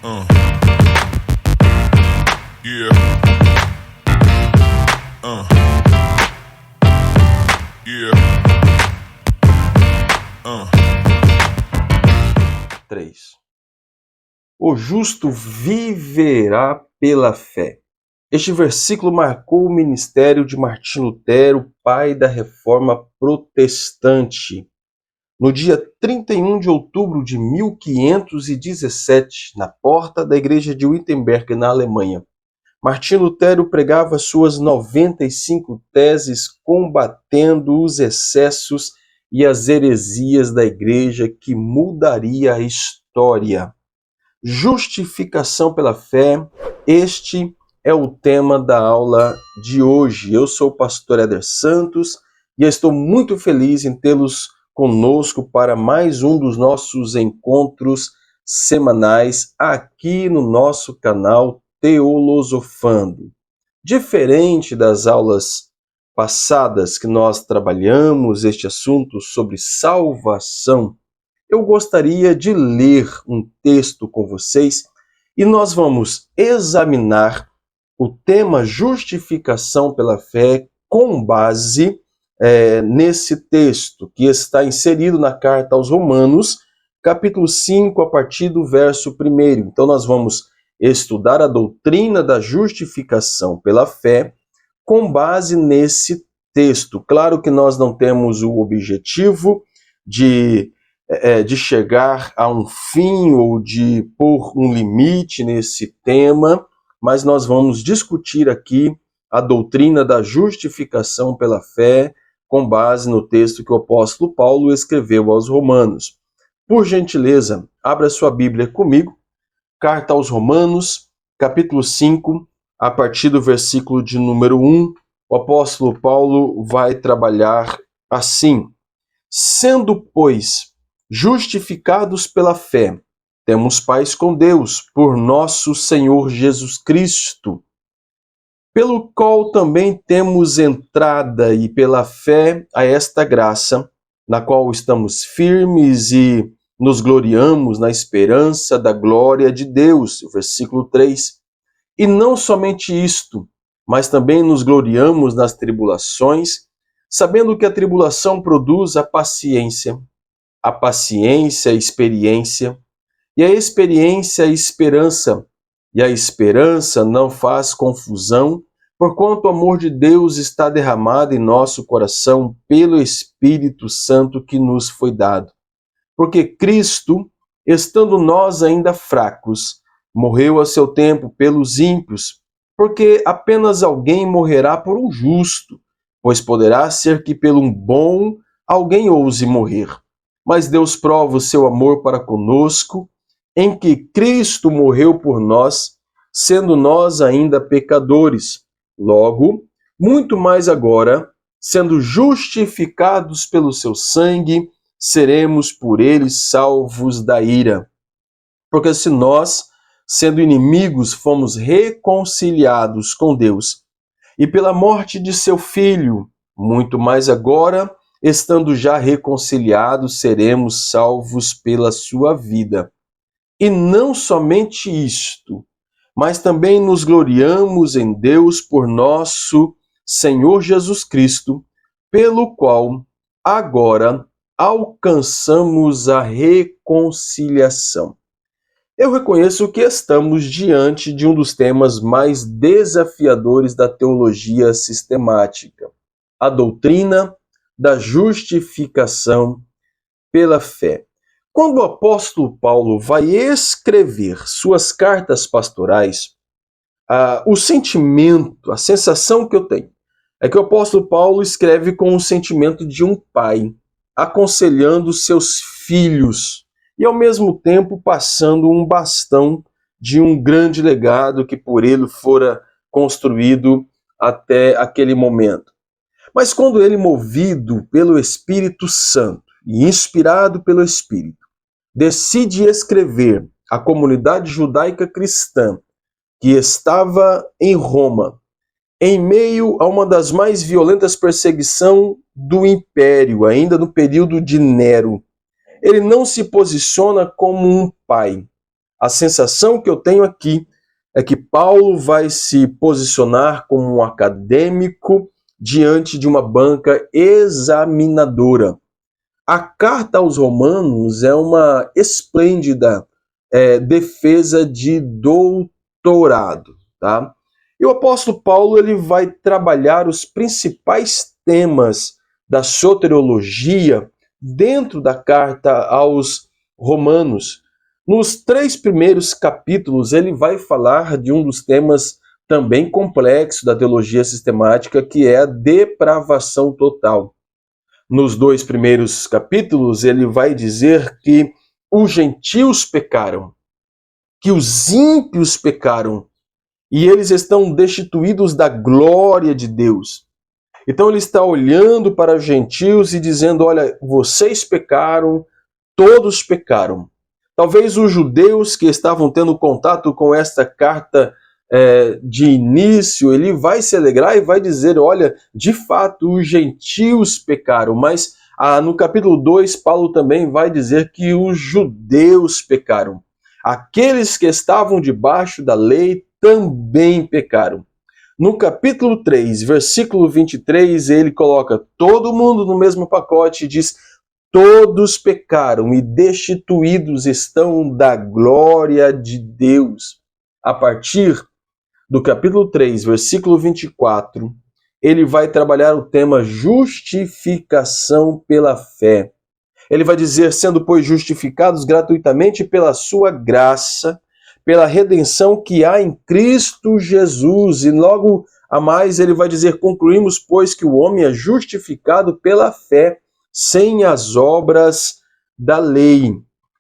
Uh. Yeah. Uh. Yeah. 3. O justo viverá pela fé. Este versículo marcou o ministério de Martim Lutero, pai da Reforma Protestante. No dia 31 de outubro de 1517, na porta da igreja de Wittenberg, na Alemanha, Martim Lutero pregava suas 95 teses combatendo os excessos e as heresias da igreja que mudaria a história. Justificação pela fé, este é o tema da aula de hoje. Eu sou o pastor Éder Santos e estou muito feliz em tê-los conosco para mais um dos nossos encontros semanais aqui no nosso canal Teolosofando. Diferente das aulas passadas que nós trabalhamos este assunto sobre salvação, eu gostaria de ler um texto com vocês e nós vamos examinar o tema justificação pela fé com base nesse texto que está inserido na carta aos Romanos, capítulo 5, a partir do verso 1. Então nós vamos estudar a doutrina da justificação pela fé com base nesse texto. Claro que nós não temos o objetivo de chegar a um fim ou de pôr um limite nesse tema, mas nós vamos discutir aqui a doutrina da justificação pela fé com base no texto que o apóstolo Paulo escreveu aos Romanos. Por gentileza, abra sua Bíblia comigo, carta aos Romanos, capítulo 5, a partir do versículo de número 1, o apóstolo Paulo vai trabalhar assim: sendo, pois, justificados pela fé, temos paz com Deus, por nosso Senhor Jesus Cristo, pelo qual também temos entrada e pela fé a esta graça, na qual estamos firmes e nos gloriamos na esperança da glória de Deus. Versículo 3. E não somente isto, mas também nos gloriamos nas tribulações, sabendo que a tribulação produz a paciência a experiência, e a experiência a esperança, e a esperança não faz confusão, porquanto o amor de Deus está derramado em nosso coração pelo Espírito Santo que nos foi dado. Porque Cristo, estando nós ainda fracos, morreu a seu tempo pelos ímpios, porque apenas alguém morrerá por um justo, pois poderá ser que pelo um bom alguém ouse morrer. Mas Deus prova o seu amor para conosco, em que Cristo morreu por nós, sendo nós ainda pecadores. Logo, muito mais agora, sendo justificados pelo seu sangue, seremos por ele salvos da ira. Porque se nós, sendo inimigos, fomos reconciliados com Deus, e pela morte de seu Filho, muito mais agora, estando já reconciliados, seremos salvos pela sua vida. E não somente isto, mas também nos gloriamos em Deus por nosso Senhor Jesus Cristo, pelo qual agora alcançamos a reconciliação. Eu reconheço que estamos diante de um dos temas mais desafiadores da teologia sistemática, a doutrina da justificação pela fé. Quando o apóstolo Paulo vai escrever suas cartas pastorais, o sentimento, a sensação que eu tenho, é que o apóstolo Paulo escreve com o sentimento de um pai, aconselhando seus filhos e ao mesmo tempo passando um bastão de um grande legado que por ele fora construído até aquele momento. Mas quando ele, movido pelo Espírito Santo e inspirado pelo Espírito, decide escrever à comunidade judaica cristã que estava em Roma, em meio a uma das mais violentas perseguições do Império, ainda no período de Nero, ele não se posiciona como um pai, A sensação que eu tenho aqui é que Paulo vai se posicionar como um acadêmico diante de uma banca examinadora. A carta aos Romanos é uma esplêndida defesa de doutorado, tá? E o apóstolo Paulo ele vai trabalhar os principais temas da soteriologia dentro da carta aos Romanos. Nos 3 primeiros capítulos, ele vai falar de um dos temas também complexo da teologia sistemática, que é a depravação total. Nos 2 primeiros capítulos, ele vai dizer que os gentios pecaram, que os ímpios pecaram, e eles estão destituídos da glória de Deus. Então ele está olhando para os gentios e dizendo, olha, vocês pecaram, todos pecaram. Talvez os judeus que estavam tendo contato com esta carta de início, ele vai se alegrar e vai dizer, olha, de fato os gentios pecaram, mas no capítulo 2, Paulo também vai dizer que os judeus pecaram. Aqueles que estavam debaixo da lei também pecaram. No capítulo 3, versículo 23, ele coloca todo mundo no mesmo pacote e diz, todos pecaram e destituídos estão da glória de Deus. A partir do capítulo 3, versículo 24, ele vai trabalhar o tema justificação pela fé. Ele vai dizer, sendo, pois, justificados gratuitamente pela sua graça, pela redenção que há em Cristo Jesus. E logo a mais ele vai dizer, concluímos, pois, que o homem é justificado pela fé, sem as obras da lei.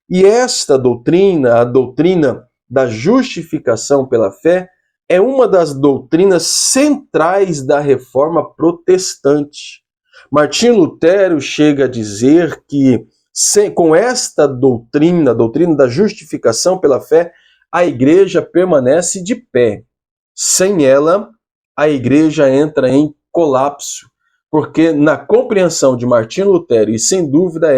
E esta doutrina, a doutrina da justificação pela fé, é uma das doutrinas centrais da reforma protestante. Martinho Lutero chega a dizer que com esta doutrina, a doutrina da justificação pela fé, a igreja permanece de pé. Sem ela, a igreja entra em colapso. Porque na compreensão de Martinho Lutero, e sem dúvida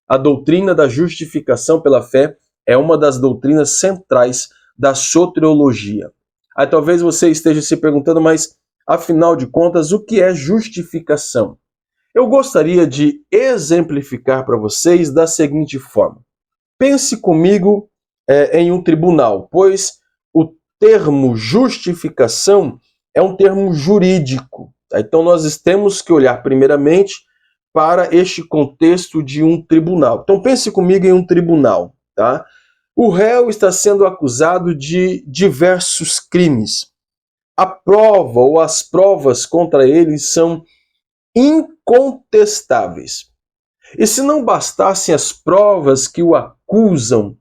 a doutrina da justificação pela fé é uma das doutrinas centrais da soteriologia. Aí talvez você esteja se perguntando, mas afinal de contas, o que é justificação? Eu gostaria de exemplificar para vocês da seguinte forma. Pense comigo em um tribunal, pois o termo justificação é um termo jurídico. Então nós temos que olhar primeiramente para este contexto de um tribunal. Então pense comigo em um tribunal, tá? O réu está sendo acusado de diversos crimes. A prova ou as provas contra ele são incontestáveis. E se não bastassem as provas que o acusam,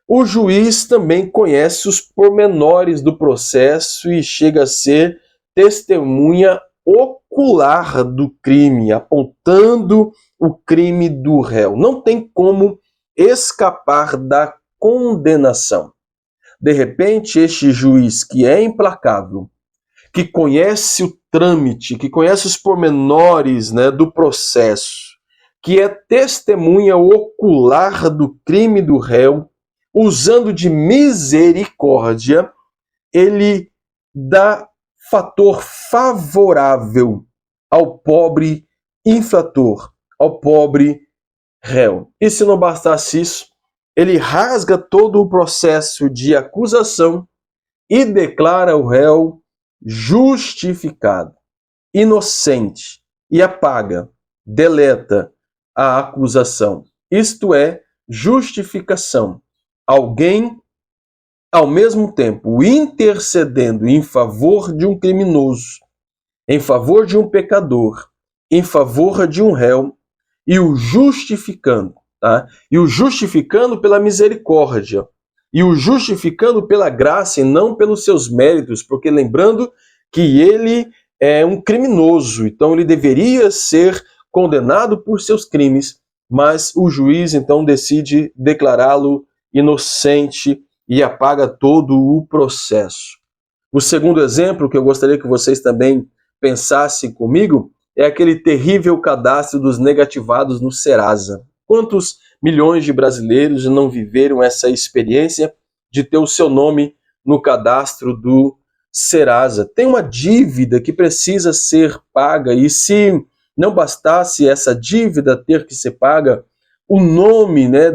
o juiz também conhece os pormenores do processo e chega a ser testemunha ocular do crime, apontando o crime do réu. Não tem como escapar da condenação. De repente, este juiz que é implacável, que conhece o trâmite, que conhece os pormenores, do processo, que é testemunha ocular do crime do réu, usando de misericórdia, ele dá fator favorável ao pobre infrator, ao pobre réu. E se não bastasse isso, ele rasga todo o processo de acusação e declara o réu justificado, inocente, e apaga, deleta a acusação. Isto é justificação. Alguém, ao mesmo tempo, intercedendo em favor de um criminoso, em favor de um pecador, em favor de um réu, e o justificando, tá? E o justificando pela misericórdia, e o justificando pela graça e não pelos seus méritos, porque lembrando que ele é um criminoso, então ele deveria ser condenado por seus crimes, mas o juiz então decide declará-lo inocente e apaga todo o processo. O segundo exemplo que eu gostaria que vocês também pensassem comigo é aquele terrível cadastro dos negativados no Serasa. Quantos milhões de brasileiros não viveram essa experiência de ter o seu nome no cadastro do Serasa. Tem uma dívida que precisa ser paga, e se não bastasse essa dívida ter que ser paga, o nome, né,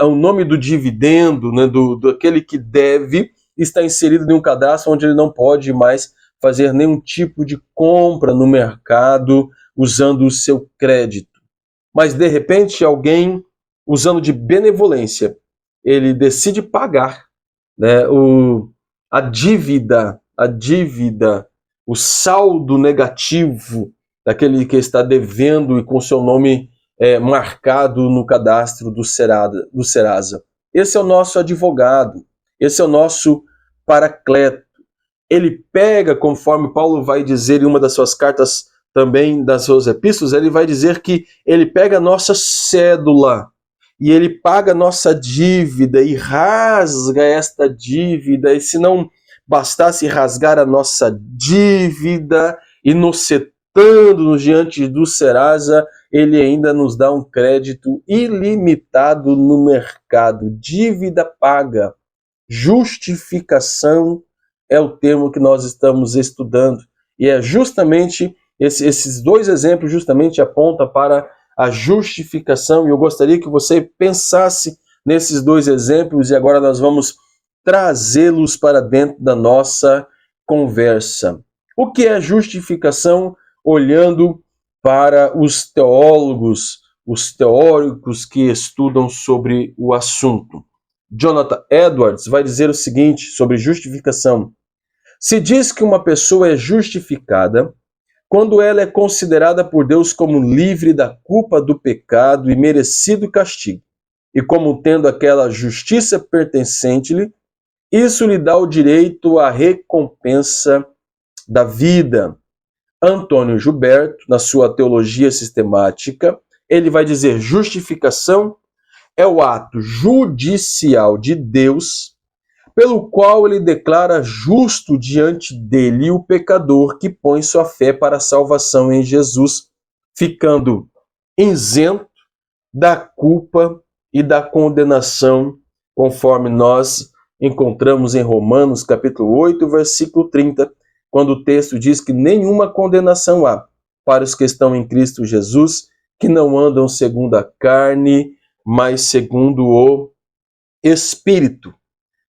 o nome do dividendo, né, do aquele que deve, está inserido em um cadastro onde ele não pode mais fazer nenhum tipo de compra no mercado usando o seu crédito. Mas, de repente, alguém, usando de benevolência, ele decide pagar, né, a dívida, o saldo negativo daquele que está devendo e com seu nome marcado no cadastro do Serasa. Esse é o nosso advogado, esse é o nosso paracleto. Ele pega, conforme Paulo vai dizer em uma das suas cartas, também das suas epístolas, ele vai dizer que ele pega a nossa cédula e ele paga a nossa dívida e rasga esta dívida. E se não bastasse rasgar a nossa dívida, inocentando-nos diante do Serasa, ele ainda nos dá um crédito ilimitado no mercado. Dívida paga. Justificação é o termo que nós estamos estudando. E é justamente esses dois exemplos justamente apontam para a justificação. E eu gostaria que você pensasse nesses dois exemplos, e agora nós vamos trazê-los para dentro da nossa conversa. O que é justificação? Olhando para os teólogos, os teóricos que estudam sobre o assunto. Jonathan Edwards vai dizer o seguinte sobre justificação: se diz que uma pessoa é justificada quando ela é considerada por Deus como livre da culpa do pecado e merecido castigo, e como tendo aquela justiça pertencente-lhe, isso lhe dá o direito à recompensa da vida. Antônio Gilberto, na sua teologia sistemática, ele vai dizer: justificação é o ato judicial de Deus, pelo qual ele declara justo diante dele o pecador que põe sua fé para a salvação em Jesus, ficando isento da culpa e da condenação, conforme nós encontramos em Romanos capítulo 8, versículo 30, quando o texto diz que nenhuma condenação há para os que estão em Cristo Jesus, que não andam segundo a carne, mas segundo o Espírito.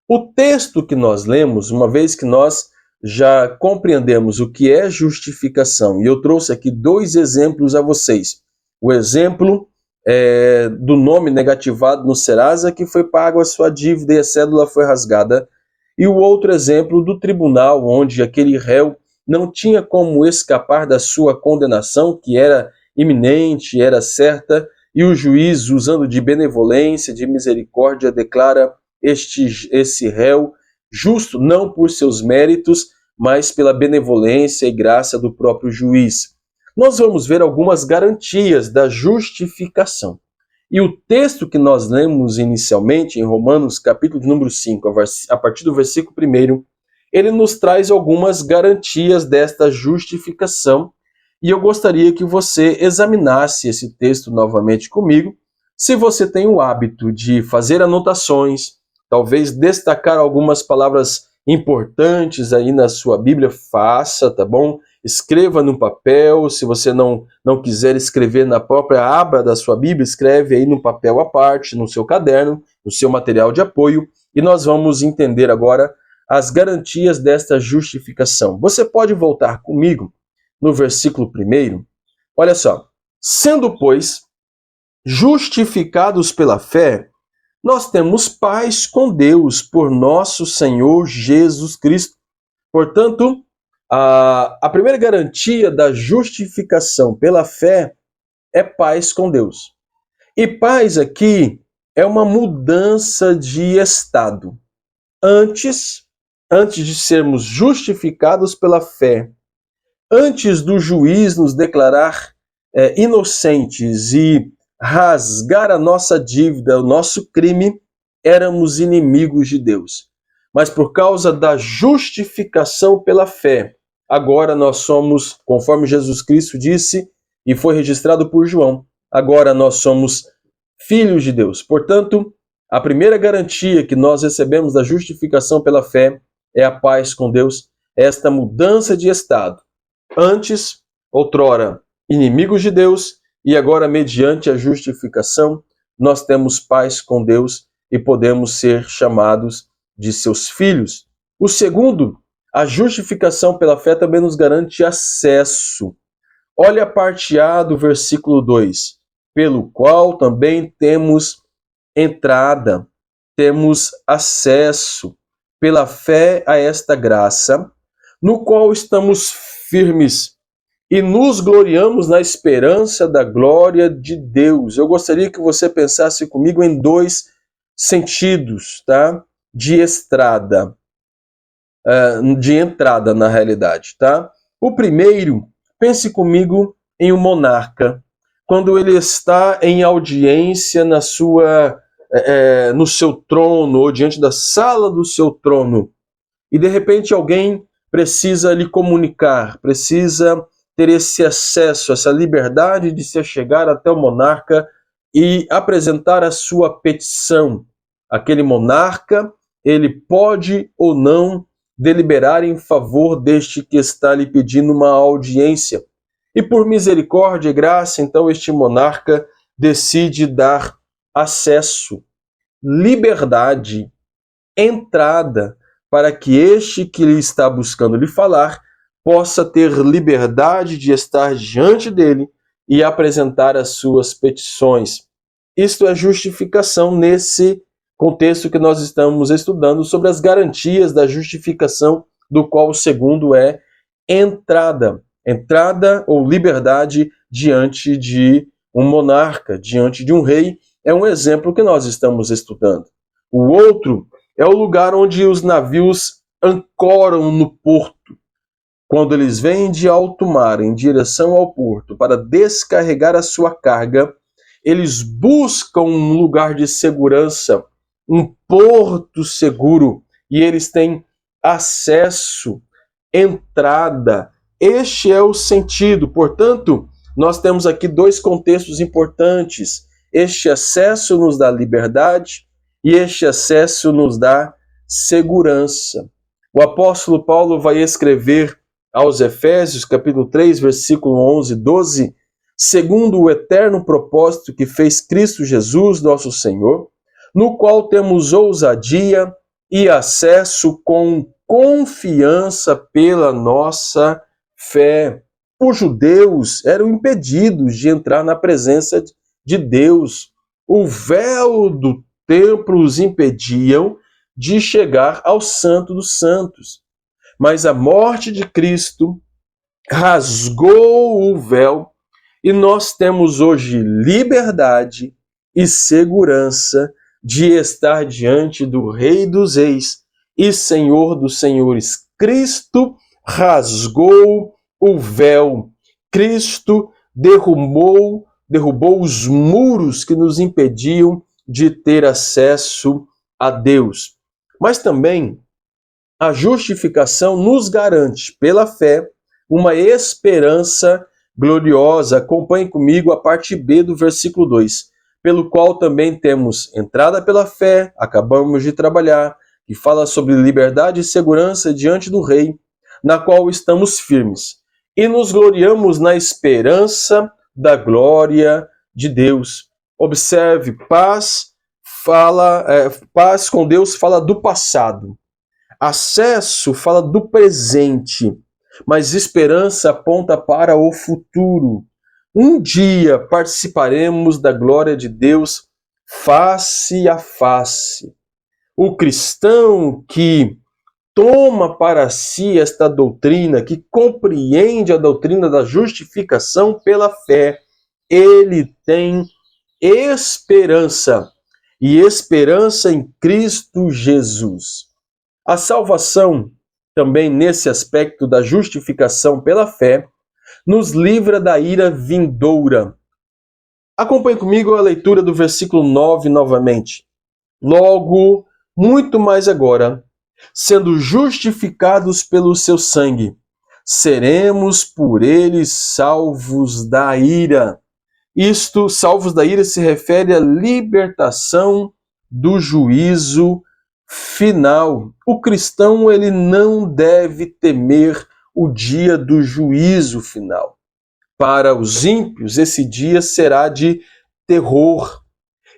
O texto que nós lemos, uma vez que nós já compreendemos o que é justificação, e eu trouxe aqui dois exemplos a vocês. O exemplo do nome negativado no Serasa, que foi pago a sua dívida e a cédula foi rasgada. E o outro exemplo do tribunal, onde aquele réu não tinha como escapar da sua condenação, que era iminente, era certa, e o juiz, usando de benevolência, de misericórdia, declara esse réu justo, não por seus méritos, mas pela benevolência e graça do próprio juiz. Nós vamos ver algumas garantias da justificação. E o texto que nós lemos inicialmente, em Romanos, capítulo número 5, a partir do versículo 1, ele nos traz algumas garantias desta justificação. E eu gostaria que você examinasse esse texto novamente comigo. Se você tem o hábito de fazer anotações, talvez destacar algumas palavras importantes aí na sua Bíblia, faça, tá bom? Escreva no papel. Se você não quiser escrever na própria aba da sua Bíblia, escreve aí no papel à parte, no seu caderno, no seu material de apoio, e nós vamos entender agora as garantias desta justificação. Você pode voltar comigo no versículo 1. Olha só: sendo, pois, justificados pela fé, nós temos paz com Deus por nosso Senhor Jesus Cristo. Portanto, a primeira garantia da justificação pela fé é paz com Deus. E paz aqui é uma mudança de estado. Antes de sermos justificados pela fé, antes do juiz nos declarar inocentes e rasgar a nossa dívida, o nosso crime, éramos inimigos de Deus. Mas por causa da justificação pela fé, agora nós somos, conforme Jesus Cristo disse e foi registrado por João, agora nós somos filhos de Deus. Portanto, A primeira garantia que nós recebemos da justificação pela fé é a paz com Deus, esta mudança de estado. Antes, outrora, inimigos de Deus, e agora, mediante a justificação, nós temos paz com Deus e podemos ser chamados de seus filhos. O segundo, a justificação pela fé também nos garante acesso. Olha a parte A do versículo 2, pelo qual também temos entrada, temos acesso pela fé a esta graça, no qual estamos firmes e nos gloriamos na esperança da glória de Deus. Eu gostaria que você pensasse comigo em dois sentidos, tá? De estrada, de entrada na realidade, tá? O primeiro, pense comigo em um monarca, quando ele está em audiência no seu trono, ou diante da sala do seu trono, e de repente alguém precisa lhe comunicar, precisa ter esse acesso, essa liberdade de se chegar até o monarca e apresentar a sua petição. Aquele monarca, ele pode ou não deliberar em favor deste que está lhe pedindo uma audiência. E por misericórdia e graça, então, este monarca decide dar acesso, liberdade, entrada, para que este que lhe está buscando lhe falar possa ter liberdade de estar diante dele e apresentar as suas petições. Isto é justificação nesse contexto que nós estamos estudando sobre as garantias da justificação, do qual o segundo é entrada. Entrada ou liberdade diante de um monarca, diante de um rei, é um exemplo que nós estamos estudando. O outro é o lugar onde os navios ancoram no porto. Quando eles vêm de alto mar em direção ao porto para descarregar a sua carga, eles buscam um lugar de segurança, um porto seguro, e eles têm acesso, entrada. Este é o sentido. Portanto, nós temos aqui dois contextos importantes. Este acesso nos dá liberdade e este acesso nos dá segurança. O apóstolo Paulo vai escrever aos Efésios, capítulo 3, versículo 11 e 12, segundo o eterno propósito que fez Cristo Jesus, nosso Senhor, no qual temos ousadia e acesso com confiança pela nossa fé. Os judeus eram impedidos de entrar na presença de Deus. O véu do templo os impediam de chegar ao Santo dos Santos. Mas a morte de Cristo rasgou o véu e nós temos hoje liberdade e segurança de estar diante do Rei dos Reis e Senhor dos Senhores. Cristo rasgou o véu. Cristo derrubou os muros que nos impediam de ter acesso a Deus. Mas também a justificação nos garante, pela fé, uma esperança gloriosa. Acompanhe comigo a parte B do versículo 2. Pelo qual também temos entrada pela fé, acabamos de trabalhar, que fala sobre liberdade e segurança diante do Rei, na qual estamos firmes. E nos gloriamos na esperança da glória de Deus. Observe, paz com Deus fala do passado. Acesso fala do presente, mas esperança aponta para o futuro. Um dia participaremos da glória de Deus face a face. O cristão que toma para si esta doutrina, que compreende a doutrina da justificação pela fé, ele tem esperança, e esperança em Cristo Jesus. A salvação, também nesse aspecto da justificação pela fé, nos livra da ira vindoura. Acompanhe comigo a leitura do versículo 9 novamente. Logo, muito mais agora, sendo justificados pelo seu sangue, seremos por ele salvos da ira. Isto, salvos da ira, se refere à libertação do juízo final. O cristão, ele não deve temer o dia do juízo final. Para os ímpios, esse dia será de terror,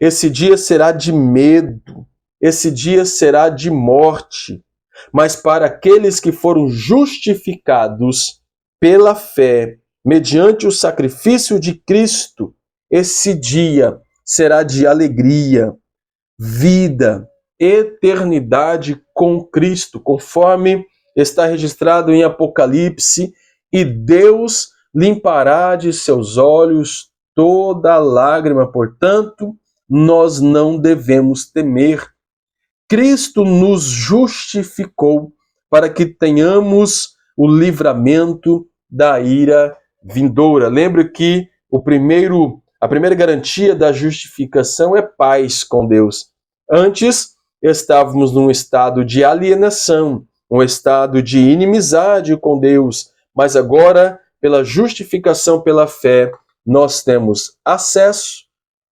esse dia será de medo, esse dia será de morte. Mas para aqueles que foram justificados pela fé, mediante o sacrifício de Cristo, esse dia será de alegria, vida, eternidade com Cristo, conforme está registrado em Apocalipse, e Deus limpará de seus olhos toda lágrima. Portanto, nós não devemos temer. Cristo nos justificou para que tenhamos o livramento da ira vindoura. Lembre que a primeira garantia da justificação é paz com Deus. Antes, estávamos num estado de alienação, um estado de inimizade com Deus, mas agora, pela justificação pela fé, nós temos acesso,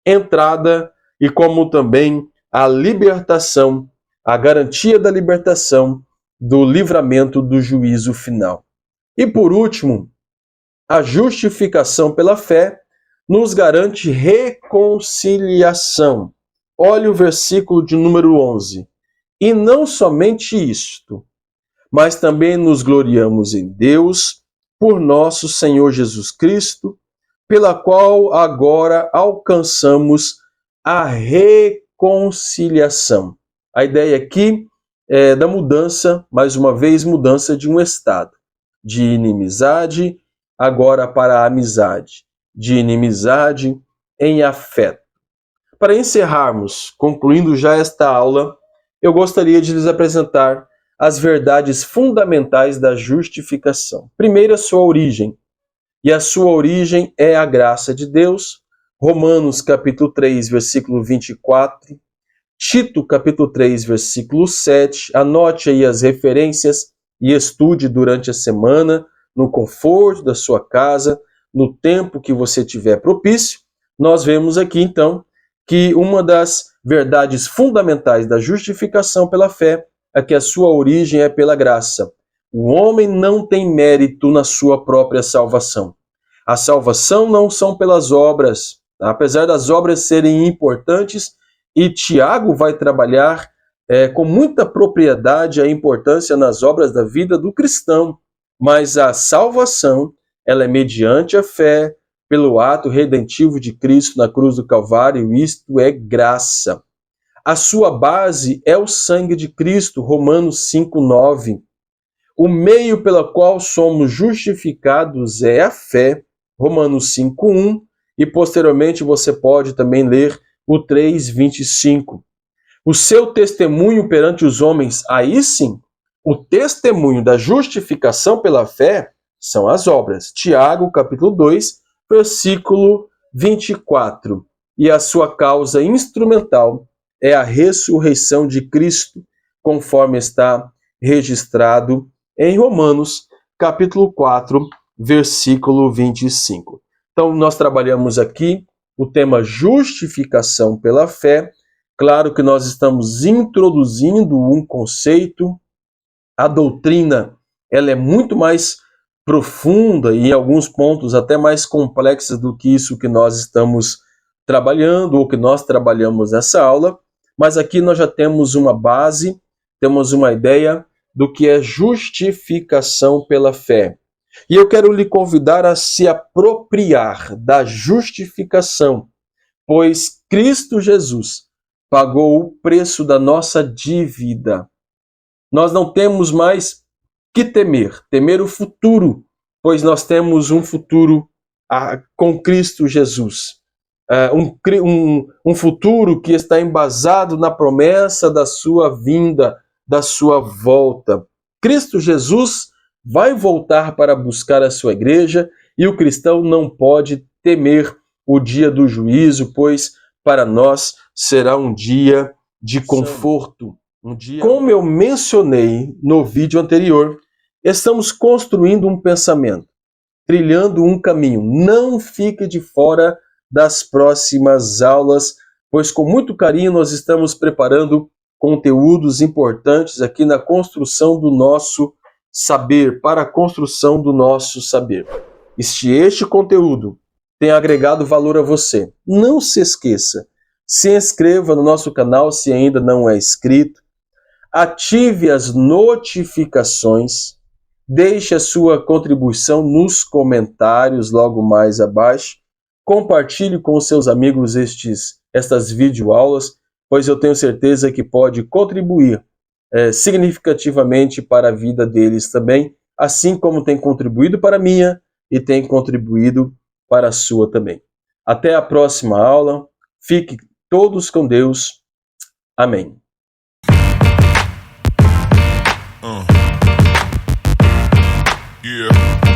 entrada e como também a libertação, a garantia da libertação, do livramento do juízo final. E por último, a justificação pela fé nos garante reconciliação. Olha o versículo de número 11. E não somente isto, mas também nos gloriamos em Deus, por nosso Senhor Jesus Cristo, pela qual agora alcançamos a reconciliação. A ideia aqui é da mudança, mais uma vez, mudança de um estado, de inimizade agora para a amizade, de inimizade em afeto. Para encerrarmos, concluindo já esta aula, eu gostaria de lhes apresentar as verdades fundamentais da justificação. Primeiro, a sua origem. E a sua origem é a graça de Deus. Romanos capítulo 3, versículo 24. Tito capítulo 3, versículo 7. Anote aí as referências e estude durante a semana, no conforto da sua casa, no tempo que você tiver propício. Nós vemos aqui, então, que uma das verdades fundamentais da justificação pela fé é que a sua origem é pela graça. O homem não tem mérito na sua própria salvação. A salvação não são pelas obras, apesar das obras serem importantes, e Tiago vai trabalhar com muita propriedade a importância nas obras da vida do cristão, mas a salvação, ela é mediante a fé, pelo ato redentivo de Cristo na cruz do Calvário, isto é graça. A sua base é o sangue de Cristo, Romanos 5:9. O meio pelo qual somos justificados é a fé, Romanos 5:1, e posteriormente você pode também ler o 3:25. O seu testemunho perante os homens, aí sim, o testemunho da justificação pela fé são as obras. Tiago, capítulo 2, versículo 24. E a sua causa instrumental é a ressurreição de Cristo, conforme está registrado em Romanos, capítulo 4, versículo 25. Então, nós trabalhamos aqui o tema justificação pela fé. Claro que nós estamos introduzindo um conceito. A doutrina, ela é muito mais profunda e em alguns pontos até mais complexa do que isso que nós estamos trabalhando ou que nós trabalhamos nessa aula. Mas aqui nós já temos uma base, temos uma ideia do que é justificação pela fé. E eu quero lhe convidar a se apropriar da justificação, pois Cristo Jesus pagou o preço da nossa dívida. Nós não temos mais que temer o futuro, pois nós temos um futuro com Cristo Jesus. Um futuro que está embasado na promessa da sua vinda, da sua volta. Cristo Jesus vai voltar para buscar a sua igreja e o cristão não pode temer o dia do juízo, pois para nós será um dia de conforto. Como eu mencionei no vídeo anterior, estamos construindo um pensamento, trilhando um caminho. Não fique de fora das próximas aulas pois com muito carinho nós estamos preparando conteúdos importantes aqui na construção do nosso saber, para a construção do nosso saber. E se este conteúdo tem agregado valor a você, não se esqueça, se inscreva no nosso canal se ainda não é inscrito, ative as notificações, deixe a sua contribuição nos comentários logo mais abaixo, compartilhe com os seus amigos estas videoaulas, pois eu tenho certeza que pode contribuir significativamente para a vida deles também, assim como tem contribuído para a minha e tem contribuído para a sua também. Até a próxima aula. Fiquem todos com Deus. Amém. Yeah.